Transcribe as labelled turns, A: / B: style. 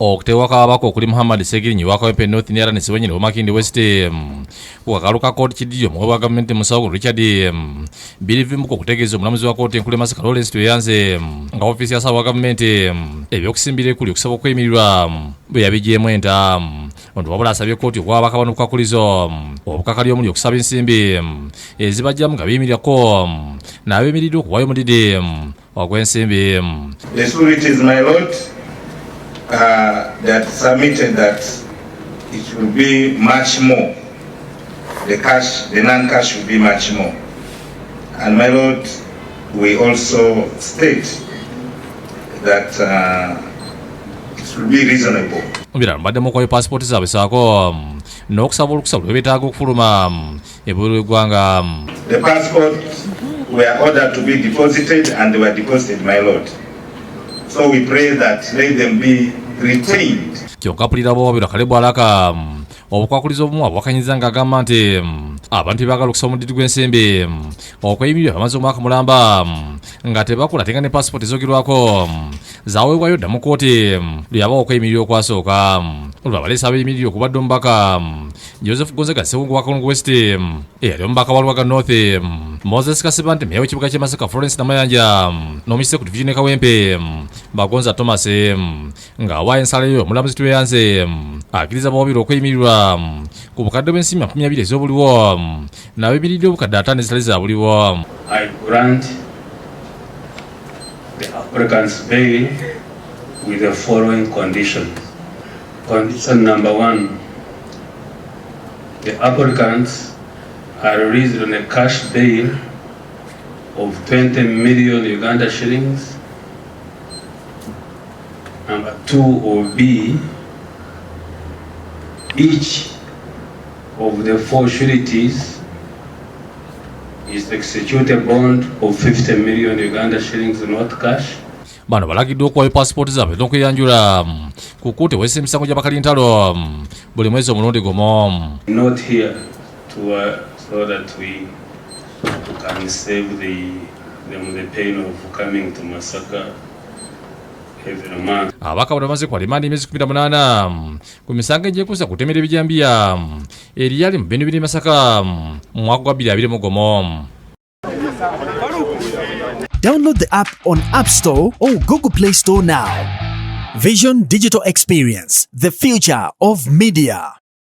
A: okutewa kabako okuli Muhammad Ssegirinya wa Kawempe North Nyara ne Ssewanyana Makindi West ku kakaluka kkooti kiddyo mu bwa gavumenti Musawo Richard birivimu ku kutegeeza omulamuzi wa kkooti enkulu Masaka Lawrence tweyanze nga ofiisi ya ssaawa wa gavumenti ebyokusimbira ekuli okusaba okweyimirirwa bwe yabigyemu enta ono wabula asabye kkooti okwabaka bano Obukwakkulizo obukakali omuli okusaba ensimbi ezibajjamu nga biyimirirako n'abemiriddwa okuwaayo omudidi ogw'ensimbi.
B: The sureties, my lord, that submitted that it will be much more. The non-cash will be much more. And my lord, we also state that it will be reasonable.
A: Mbira mbadde mukwayo passport zaabwe saako n'okusaba olukusa lw'ebyetaaga okufuluma ebweru w'eggwanga.
B: The passports were ordered to be deposited and they were deposited, my lord. So we pray that let them be retained.
A: Kyokka mpulira bw'obabira Kalebu Alaka Obukwakkulizo obumu abwakanyiza ng'agamba nti abantu baagala okusaba omudidi gw'ensimbi okweyimirira bamaze omwaka mulamba nga tebakola tenga ne passport ezogerwako zaaweebwayo dda mu kkooti luyaba okweyimirira okwasooka olwo abalesa abeeyimirirwa okubadde omubaka Joseph Gonzaga Ssewungu wa Kalungu West eyali omubaka wa Lubaga North Moses Kasebante meya w'ekibuga ky'e Masaka Florence Namayanja n'omusise ku division e Kawempe Bagonza Thomas ng'awaayo ensala yo omulamuzi tweyanze akkiriza bawabiri okweyimirirwa ku bukadde bw'ensimbi 20 ez'obuliwo n'ab'ebiriddwa obukadde 5 ezitali za buliwo.
C: I grant the applicant's bail with the following conditions. Condition number 1, the applicants are released on a cash bail of 20 million Uganda shillings. Number 2 or B, each of the 4 sureties is executed bond of 50 million Uganda shillings not cash.
A: Bano balagiddwa okuwayo passport zaabwe n'okweyanjula ku kkooti ewesa emisango gy'abakalintalo buli mwezi omulundi gumu.
C: Not here to so that we can save them the pain of coming to Masaka every month.
A: Abaka bamaze kwa rimandi emyezi 18 ku misango egyekuusa kutemera ebijambiya eriyali mu bino biri Masaka mu mwaka gwa 2020.
D: Download the app on App Store or Google Play Store now. Vision Digital Experience, the future of media.